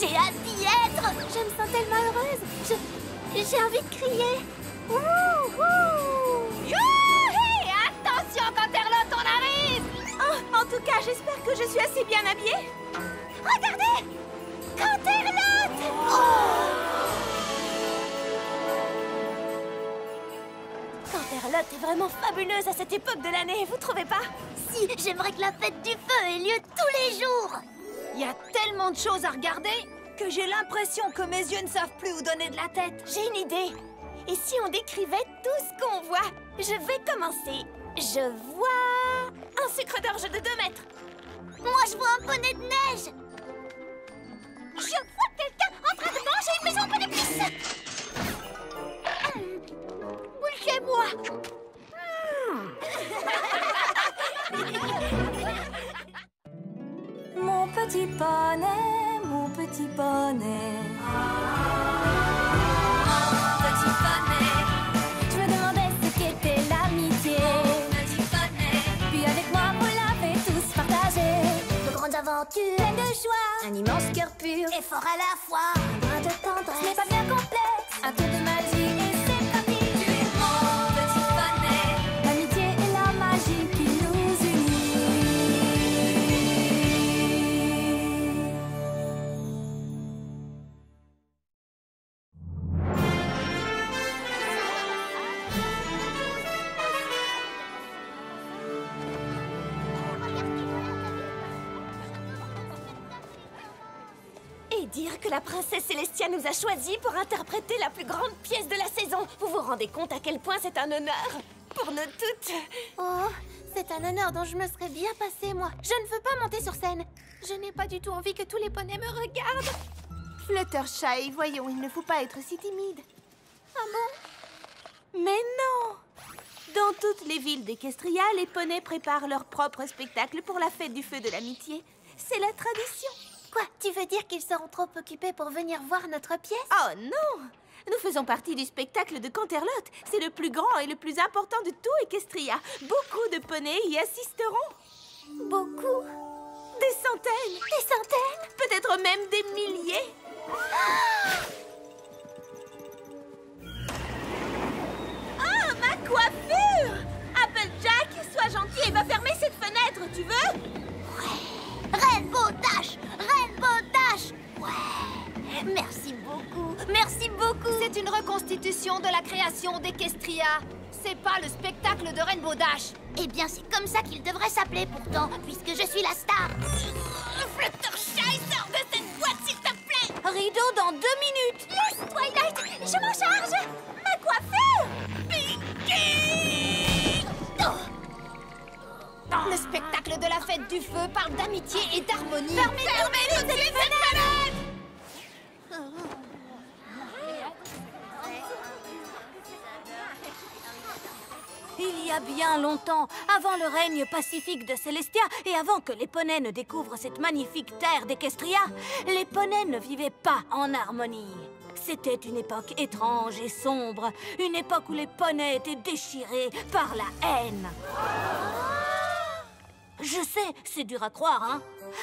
J'ai hâte d'y être. Je me sens tellement heureuse. J'ai envie de crier. Youhé! Attention, Canterlot, on arrive! Oh, en tout cas, j'espère que je suis assez bien habillée. Regardez! Canterlot! Canterlot est vraiment fabuleuse à cette époque de l'année, vous trouvez pas? Si, j'aimerais que la fête du feu ait lieu tous les jours. Il y a tellement de choses à regarder que j'ai l'impression que mes yeux ne savent plus où donner de la tête. J'ai une idée. Et si on décrivait tout ce qu'on voit? Je vais commencer. Je vois un sucre d'orge de 2 mètres. Moi, je vois un poney de neige. Je vois quelqu'un en train de manger une maison en poney glisse. Bougez-moi. Mon petit poney, mon petit poney. Petit poney, Je me demandais ce qu'était l'amitié. petit poney, Puis avec moi, vous l'avez tous partagé. De grandes aventures, Plein de joie, un immense cœur pur et fort à la fois. Un brin de ce n'est tendresse. pas bien complexe. Un tour de magie et c'est parti. mon petit poney. L'amitié et la magie qui nous unit. Et dire que la princesse Célestia nous a choisis pour interpréter la plus grande pièce de la saison. Vous vous rendez compte à quel point c'est un honneur pour nous toutes? Oh, c'est un honneur dont je me serais bien passée, moi. Je ne veux pas monter sur scène. Je n'ai pas du tout envie que tous les poneys me regardent. Fluttershy, voyons, il ne faut pas être si timide. Ah bon? Mais non! Dans toutes les villes d'Equestria, les poneys préparent leur propre spectacle pour la fête du feu de l'amitié. C'est la tradition. Quoi? Tu veux dire qu'ils seront trop occupés pour venir voir notre pièce? Oh non! Nous faisons partie du spectacle de Canterlot. C'est le plus grand et le plus important de tout Equestria. Beaucoup de poneys y assisteront. Beaucoup? Des centaines? Des centaines? Peut-être même des milliers. Ah, ma coiffure! Applejack, sois gentil et va fermer cette fenêtre, tu veux? Rainbow Dash! Rainbow Dash! Ouais! Merci beaucoup! Merci beaucoup! C'est une reconstitution de la création d'Equestria. C'est pas le spectacle de Rainbow Dash. Eh bien, c'est comme ça qu'il devrait s'appeler pourtant, puisque je suis la star! Fluttershy, sors de cette boîte, s'il te plaît! Rideau dans 2 minutes. Laisse, Twilight! Je m'en charge! Ma coiffure! Piqué! Oh! Le spectacle de la fête du feu parle d'amitié et d'harmonie. Fermez tout de suite cette fenêtre! Il y a bien longtemps, avant le règne pacifique de Célestia et avant que les poneys ne découvrent cette magnifique terre d'Equestria, les poneys ne vivaient pas en harmonie. C'était une époque étrange et sombre, une époque où les poneys étaient déchirés par la haine. Je sais, c'est dur à croire, hein?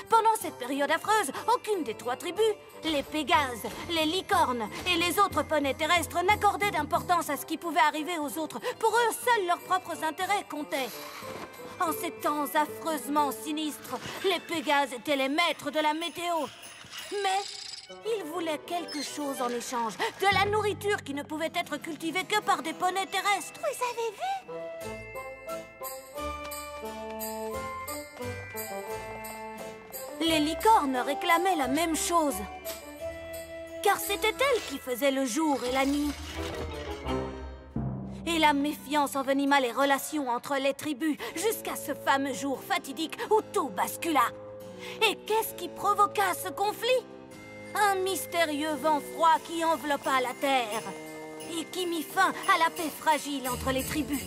Pendant cette période affreuse, aucune des 3 tribus, les Pégases, les Licornes et les autres poneys terrestres n'accordaient d'importance à ce qui pouvait arriver aux autres. Pour eux, seuls leurs propres intérêts comptaient. En ces temps affreusement sinistres, les Pégases étaient les maîtres de la météo. Mais ils voulaient quelque chose en échange, de la nourriture qui ne pouvait être cultivée que par des poneys terrestres. Vous avez vu? Les licornes réclamaient la même chose. Car c'était elles qui faisaient le jour et la nuit. Et la méfiance envenima les relations entre les tribus jusqu'à ce fameux jour fatidique où tout bascula. Et qu'est-ce qui provoqua ce conflit? Un mystérieux vent froid qui enveloppa la terre et qui mit fin à la paix fragile entre les tribus.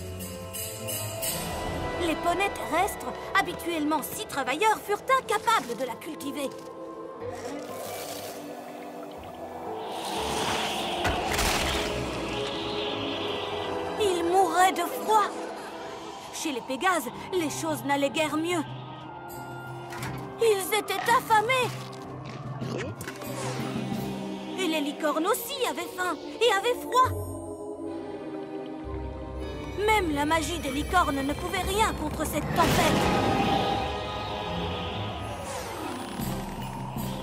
Les poneys terrestres, habituellement si travailleurs, furent incapables de la cultiver. Ils mouraient de froid. Chez les Pégases, les choses n'allaient guère mieux. Ils étaient affamés. les licornes aussi avaient faim et avaient froid. Même la magie des licornes ne pouvait rien contre cette tempête.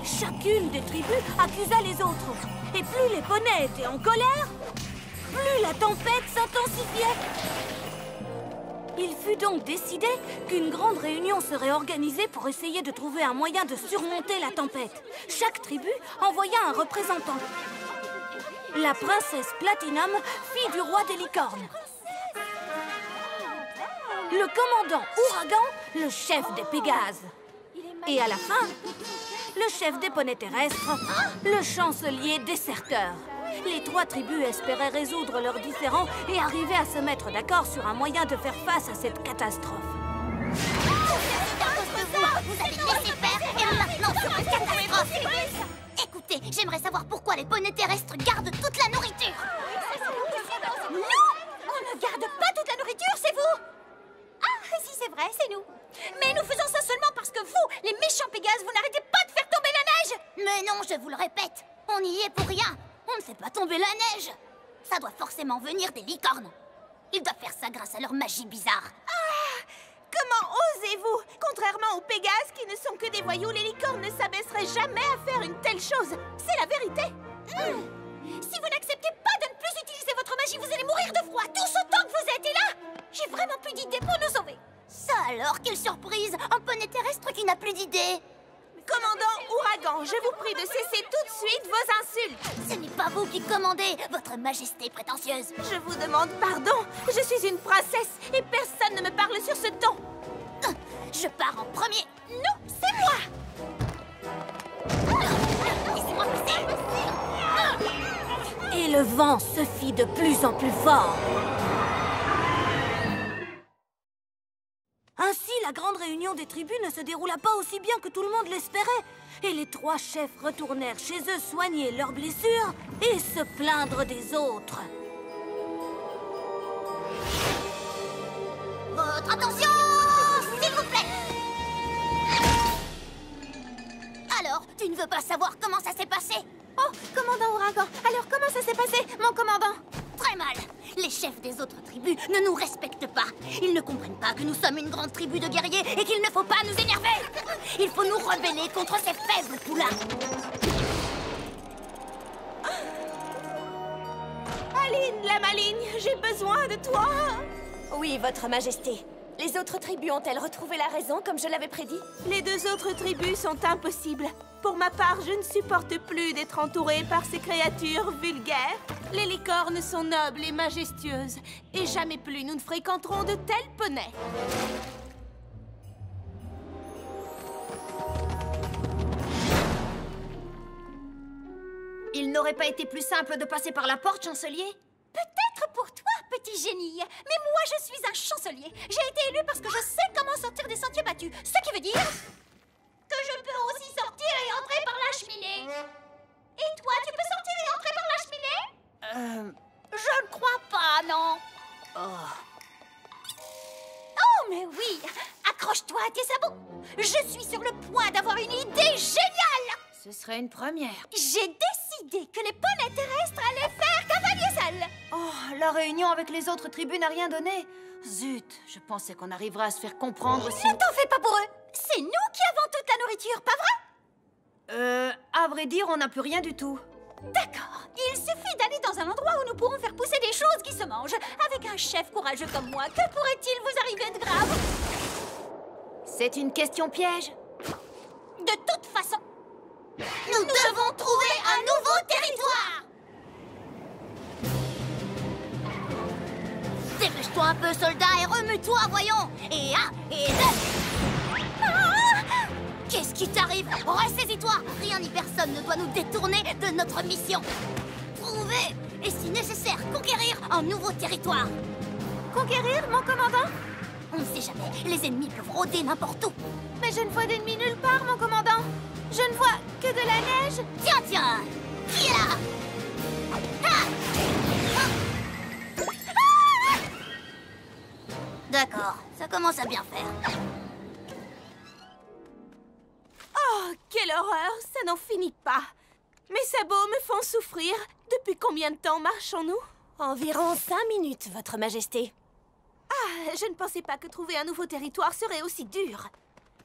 Chacune des tribus accusa les autres. Et plus les poneys étaient en colère, plus la tempête s'intensifiait. Il fut donc décidé qu'une grande réunion serait organisée pour essayer de trouver un moyen de surmonter la tempête. Chaque tribu envoya un représentant. La princesse Platinum, fille du roi des licornes. Le commandant Ouragan, le chef des Pégases. Et à la fin, le chef des poneys terrestres, le chancelier déserteur. Les 3 tribus espéraient résoudre leurs différends et arriver à se mettre d'accord sur un moyen de faire face à cette catastrophe. Vous avez laissé faire et maintenant c'est une catastrophe. Écoutez, j'aimerais savoir pourquoi les poneys terrestres gardent toute la nourriture. Nous, on ne garde pas toute la nourriture, c'est vous. Ah, si c'est vrai, c'est nous. Mais nous faisons ça seulement parce que vous, les méchants Pégases, vous n'arrêtez pas de faire tomber la neige. Mais non, je vous le répète, on y est pour rien. On ne fait pas tomber la neige. Ça doit forcément venir des licornes. Ils doivent faire ça grâce à leur magie bizarre. Ah, comment osez-vous? Contrairement aux Pégases qui ne sont que des voyous, les licornes ne s'abaisseraient jamais à faire une telle chose. C'est la vérité. Si vous n'acceptez pas de ne plus utiliser votre magie, vous allez mourir de froid tout ce temps que vous êtes. Et là, j'ai vraiment plus d'idées pour nous sauver. Ça alors, quelle surprise! Un poney terrestre qui n'a plus d'idées. Commandant Ouragan, je vous prie de cesser tout de suite vos insultes. Ce n'est pas vous qui commandez, votre majesté prétentieuse. Je vous demande pardon. Je suis une princesse et personne ne me parle sur ce ton. Je pars en premier. Non, c'est moi. Laissez-moi passer. Et le vent se fit de plus en plus fort. Ainsi, la grande réunion des tribus ne se déroula pas aussi bien que tout le monde l'espérait. Et les 3 chefs retournèrent chez eux soigner leurs blessures et se plaindre des autres. Votre attention, s'il vous plaît. Alors, tu ne veux pas savoir comment ça s'est passé? Oh, commandant Ouragan, alors comment ça s'est passé, mon commandant? Très mal. Les chefs des autres tribus ne nous respectent pas. Ils ne comprennent pas que nous sommes une grande tribu de guerriers et qu'il ne faut pas nous énerver. Il faut nous rebeller contre ces faibles poulains. Aline, la maligne, j'ai besoin de toi. Oui, votre majesté. Les autres tribus ont-elles retrouvé la raison, comme je l'avais prédit? Les 2 autres tribus sont impossibles. Pour ma part, je ne supporte plus d'être entourée par ces créatures vulgaires. Les licornes sont nobles et majestueuses. Et jamais plus nous ne fréquenterons de tels poneys. Il n'aurait pas été plus simple de passer par la porte, chancelier? Peut-être pour toi, petit génie. Mais moi, je suis un chancelier. J'ai été élu parce que je sais comment sortir des sentiers battus. Ce qui veut dire que je peux aussi sortir et entrer par la cheminée. Et toi, tu peux sortir et entrer par la cheminée? Je ne crois pas, non. Oh, mais oui. Accroche-toi à tes sabots. Je suis sur le point d'avoir une idée géniale. Ce serait une première. J'ai décidé que les poneys terrestres allaient faire cavalier seul. Oh, la réunion avec les autres tribus n'a rien donné. Zut, je pensais qu'on arriverait à se faire comprendre si... Ne t'en fais pas pour eux. C'est nous qui avons toute la nourriture, pas vrai? À vrai dire, on n'a plus rien du tout. D'accord. Il suffit d'aller dans un endroit où nous pourrons faire pousser des choses qui se mangent. Avec un chef courageux comme moi, que pourrait-il vous arriver de grave? C'est une question piège. De toute façon, Nous devons trouver un nouveau territoire. Dépêche-toi un peu, soldat, et remue-toi, voyons. Et 1, et 2... Qu'est-ce qui t'arrive? Ressaisis-toi. Rien ni personne ne doit nous détourner de notre mission. Trouver, et si nécessaire, conquérir un nouveau territoire. conquérir, mon commandant? On ne sait jamais, les ennemis peuvent rôder n'importe où. Mais je ne vois d'ennemis nulle part, mon commandant. Je ne vois que de la neige. Tiens, tiens. Qui est là? D'accord, ça commence à bien faire. Oh, quelle horreur, ça n'en finit pas. Mes sabots me font souffrir. Depuis combien de temps marchons-nous? Environ 5 minutes, Votre Majesté. Ah, je ne pensais pas que trouver un nouveau territoire serait aussi dur.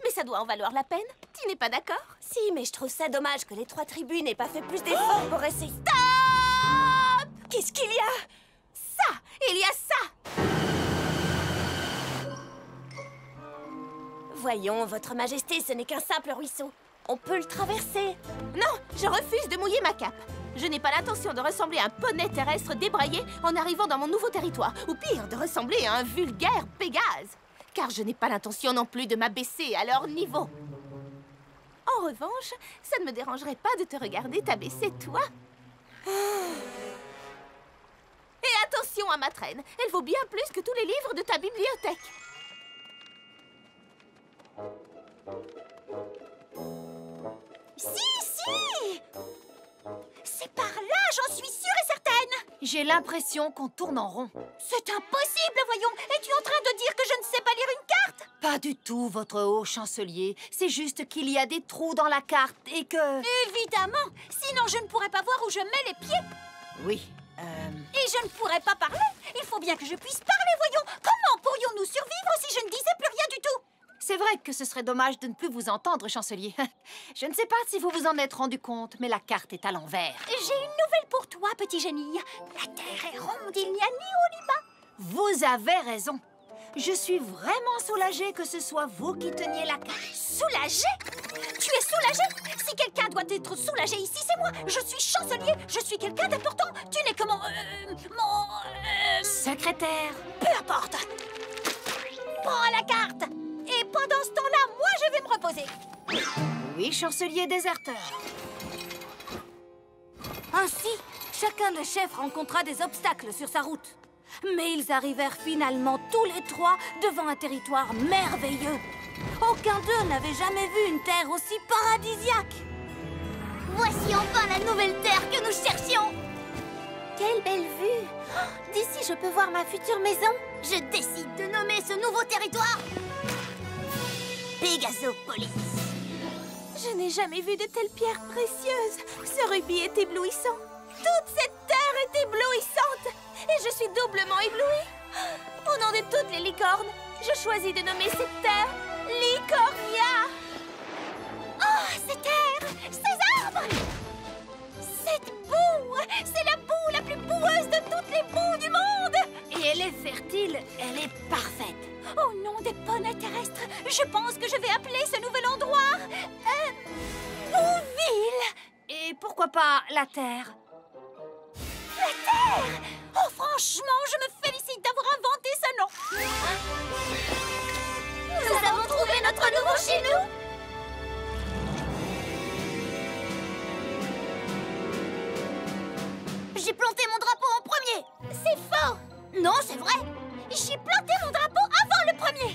Mais ça doit en valoir la peine. Tu n'es pas d'accord? Si, mais je trouve ça dommage que les 3 tribus n'aient pas fait plus d'efforts pour essayer. Stop! Qu'est-ce qu'il y a? Ça! Il y a ça! Voyons, Votre Majesté, ce n'est qu'un simple ruisseau. On peut le traverser. Non, je refuse de mouiller ma cape. Je n'ai pas l'intention de ressembler à un poney terrestre débraillé en arrivant dans mon nouveau territoire. Ou pire, de ressembler à un vulgaire Pégase. Car je n'ai pas l'intention non plus de m'abaisser à leur niveau. En revanche, ça ne me dérangerait pas de te regarder t'abaisser, toi. Et attention à ma traîne. Elle vaut bien plus que tous les livres de ta bibliothèque. Si! C'est par là, j'en suis sûre et certaine! J'ai l'impression qu'on tourne en rond. C'est impossible, voyons! Es-tu en train de dire que je ne sais pas lire une carte? Pas du tout, votre haut chancelier. C'est juste qu'il y a des trous dans la carte et que... Évidemment! Sinon, je ne pourrais pas voir où je mets les pieds. Oui, Et je ne pourrais pas parler. Il faut bien que je puisse parler, voyons. Comment pourrions-nous survivre si je ne disais plus rien du tout? c'est vrai que ce serait dommage de ne plus vous entendre, chancelier. Je ne sais pas si vous vous en êtes rendu compte, mais la carte est à l'envers. J'ai une nouvelle pour toi, petit génie. La Terre est ronde, il n'y a ni haut ni bas. Vous avez raison. Je suis vraiment soulagée que ce soit vous qui teniez la carte. Soulagée? Tu es soulagée? Si quelqu'un doit être soulagé ici, c'est moi. Je suis chancelier, je suis quelqu'un d'important. Tu n'es que mon Secrétaire. Peu importe. Prends la carte. Et pendant ce temps-là, moi, je vais me reposer. Oui, chancelier déserteur. Ainsi, chacun des chefs rencontra des obstacles sur sa route. Mais ils arrivèrent finalement tous les 3 devant un territoire merveilleux. Aucun d'eux n'avait jamais vu une terre aussi paradisiaque. Voici enfin la nouvelle terre que nous cherchions. Quelle belle vue! Oh, d'ici, je peux voir ma future maison. Je décide de nommer ce nouveau territoire Pégasopolis. Je n'ai jamais vu de telles pierres précieuses. Ce rubis est éblouissant. Toute cette terre est éblouissante. Et je suis doublement éblouie. Au nom de toutes les licornes, je choisis de nommer cette terre Licornia. Oh, cette terre! Ces arbres! Cette boue! C'est la boue la plus boueuse de toutes les boues du monde! Et elle est fertile, elle est parfaite. Au nom des poneys terrestres, je pense que je vais appeler ce nouvel endroit... Bouville! Et pourquoi pas la terre? La terre! Oh, franchement, je me félicite d'avoir inventé ce nom! Nous avons trouvé notre nouveau chez nous! J'ai planté mon drapeau en premier! C'est faux! Non, c'est vrai! J'ai planté mon drapeau avant le premier!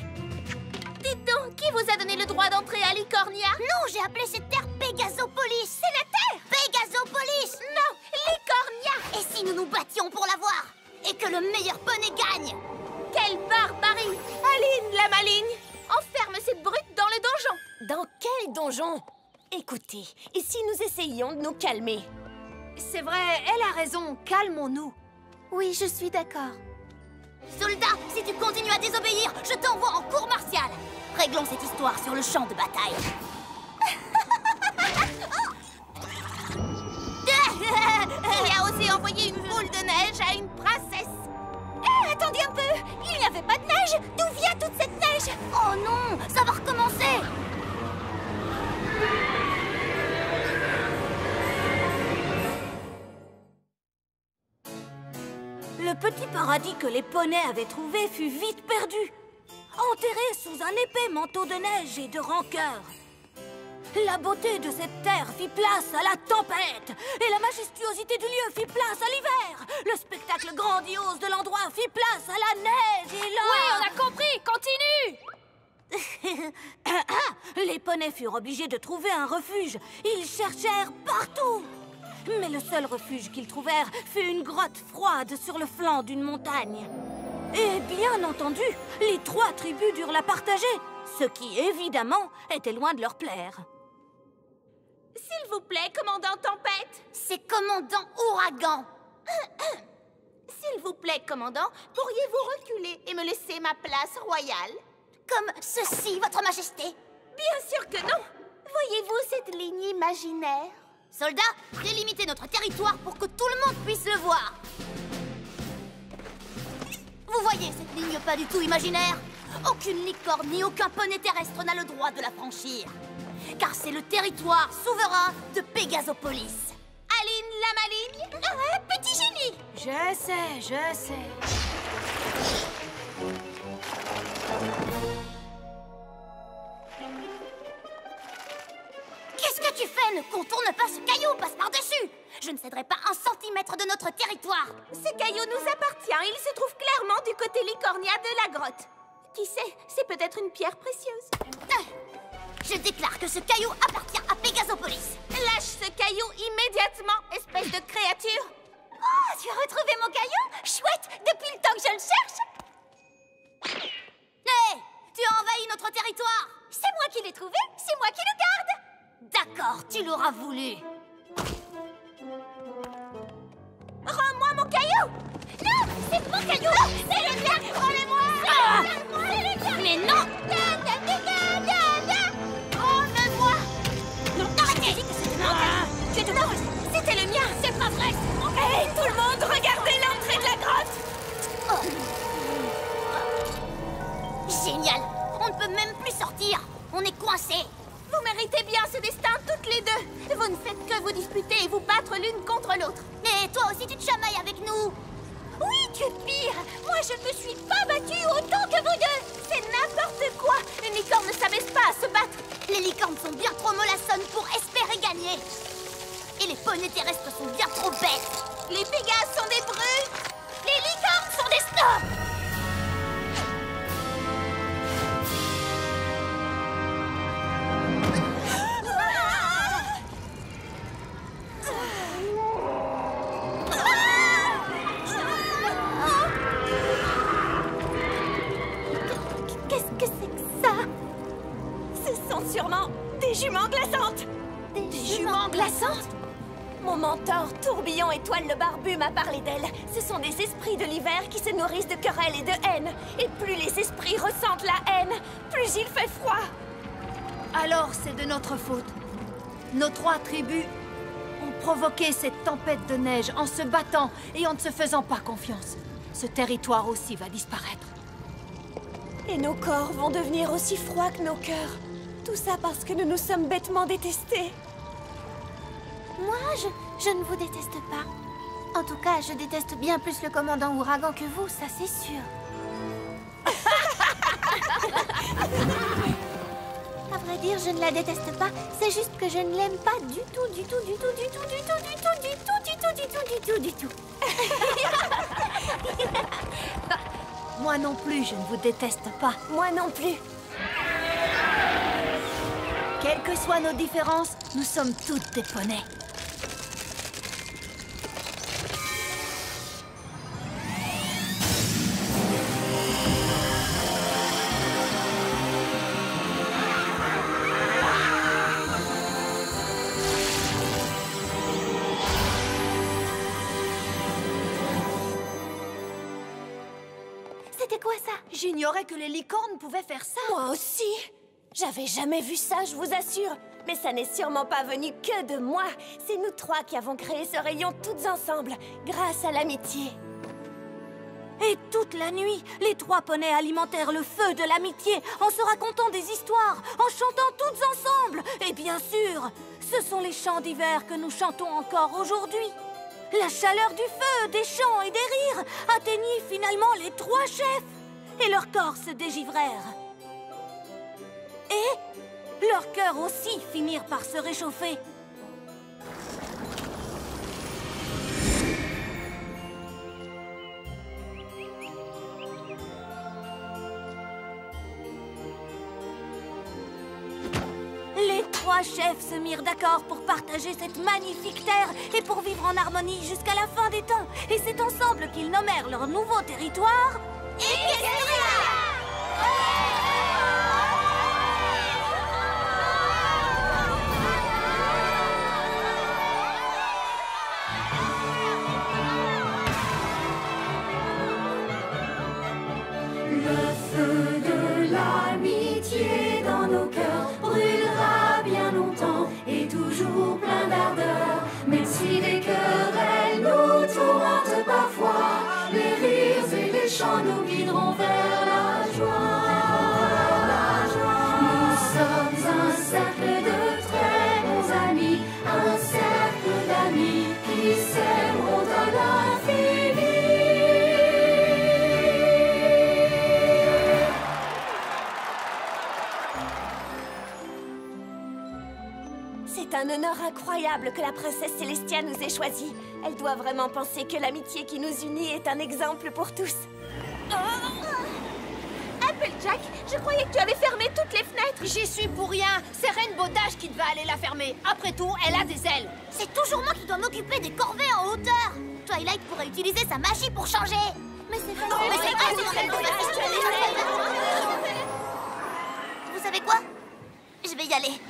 Dites donc, qui vous a donné le droit d'entrer à Licornia? Non, j'ai appelé cette terre Pégasopolis! C'est la terre! Pégasopolis! Non, Licornia! Et si nous nous battions pour l'avoir? Et que le meilleur poney gagne? Quelle barbarie! Aline, la maligne! Enferme cette brute dans le donjon! Dans quel donjon? Écoutez, et si nous essayions de nous calmer? C'est vrai, elle a raison, calmons-nous. Oui, je suis d'accord. Soldat, si tu continues à désobéir, je t'envoie en cour martiale. Réglons cette histoire sur le champ de bataille. Il a osé envoyer une boule de neige à une princesse. Attendez un peu, il n'y avait pas de neige. D'où vient toute cette neige? Oh non, ça va recommencer. Le petit paradis que les poneys avaient trouvé fut vite perdu, enterré sous un épais manteau de neige et de rancœur. La beauté de cette terre fit place à la tempête, et la majestuosité du lieu fit place à l'hiver. Le spectacle grandiose de l'endroit fit place à la neige et la... Oui, on a compris, continue. Les poneys furent obligés de trouver un refuge. Ils cherchèrent partout. Mais le seul refuge qu'ils trouvèrent fut une grotte froide sur le flanc d'une montagne. Et bien entendu, les 3 tribus durent la partager, ce qui, évidemment, était loin de leur plaire. S'il vous plaît, commandant Tempête. C'est commandant Ouragan. S'il vous plaît, commandant, pourriez-vous reculer et me laisser ma place royale? Comme ceci, votre majesté. Bien sûr que non. Voyez-vous cette ligne imaginaire? Soldats, délimitez notre territoire pour que tout le monde puisse le voir. Vous voyez cette ligne pas du tout imaginaire? Aucune licorne ni aucun poney terrestre n'a le droit de la franchir. Car c'est le territoire souverain de Pégasopolis. Aline la maligne? Petit génie! Je sais. Qu'est-ce que tu fais? Ne contourne pas ce caillou, passe par-dessus! Je ne céderai pas un centimètre de notre territoire! Ce caillou nous appartient. Il se trouve clairement du côté licornia de la grotte. Qui sait, c'est peut-être une pierre précieuse. Je déclare que ce caillou appartient à Pégasopolis. Lâche ce caillou immédiatement, espèce de créature. Oh, tu as retrouvé mon caillou? Chouette, depuis le temps que je le cherche. Hé, tu as envahi notre territoire. C'est moi qui l'ai trouvé, c'est moi qui le garde. D'accord, tu l'auras voulu. Rends-moi mon caillou. Non, c'est mon caillou. C'est le mien, rendez-moi. C'est le mien. Mais non. Rends-le-moi. Non, arrêtez. Tu es non, c'était le mien. C'est pas vrai. Hé, tout le monde, regardez l'entrée de la grotte. Génial. On ne peut même plus sortir. On est coincés. Vous méritez bien ce destin toutes les deux. Vous ne faites que vous disputer et vous battre l'une contre l'autre. Et toi aussi, tu te chamailles avec nous. Oui, tu es pire. Moi, je ne me suis pas battue autant que vous deux. C'est n'importe quoi. Une licorne ne s'abaisse pas à se battre. Les licornes sont bien trop mollassonnes pour espérer gagner. Et les poneys terrestres sont bien trop bêtes. Les pégases sont des brutes. Les licornes sont des snobs. Qu'est-ce que c'est que ça? Ce sont sûrement des juments glaçantes. Des Juments glaçantes? Mon mentor, Tourbillon Étoile le Barbu, m'a parlé d'elles. Ce sont des esprits de l'hiver qui se nourrissent de querelles et de haine. Et plus les esprits ressentent la haine, plus il fait froid. Alors c'est de notre faute. Nos 3 tribus ont provoqué cette tempête de neige en se battant et en ne se faisant pas confiance. Ce territoire aussi va disparaître. Et nos corps vont devenir aussi froids que nos cœurs. Tout ça parce que nous nous sommes bêtement détestés. Moi, je ne vous déteste pas. En tout cas, je déteste bien plus le commandant Ouragan que vous, ça c'est sûr. À vrai dire, je ne la déteste pas. C'est juste que je ne l'aime pas du tout, du tout, du tout, du tout, du tout, du tout, du tout, du tout, du tout, du tout, du tout. Moi non plus, je ne vous déteste pas. Moi non plus. Quelles que soient nos différences, nous sommes toutes des poneys. C'était quoi ça? J'ignorais que les licornes pouvaient faire ça. Moi aussi. J'avais jamais vu ça, je vous assure. Mais ça n'est sûrement pas venu que de moi. C'est nous 3 qui avons créé ce rayon toutes ensemble, grâce à l'amitié. Et toute la nuit, les 3 poneys alimentèrent le feu de l'amitié en se racontant des histoires, en chantant toutes ensemble. Et bien sûr, ce sont les chants d'hiver que nous chantons encore aujourd'hui. La chaleur du feu, des chants et des rires atteignit finalement les 3 chefs. Et leurs corps se dégivrèrent. Et leurs cœurs aussi finirent par se réchauffer. Les 3 chefs se mirent d'accord pour partager cette magnifique terre et pour vivre en harmonie jusqu'à la fin des temps. Et c'est ensemble qu'ils nommèrent leur nouveau territoire... chants nous guideront vers la joie. Nous sommes un cercle de très bons amis, un cercle d'amis qui s'aimeront à l'infini. C'est un honneur incroyable que la princesse Célestia nous ait choisis. Elle doit vraiment penser que l'amitié qui nous unit est un exemple pour tous. Applejack, je croyais que tu avais fermé toutes les fenêtres. J'y suis pour rien. C'est Rainbow Dash qui devait aller la fermer. Après tout, elle a des ailes. C'est toujours moi qui dois m'occuper des corvées en hauteur. Twilight pourrait utiliser sa magie pour changer. Mais c'est pas vrai. Vous savez quoi? Je vais y aller.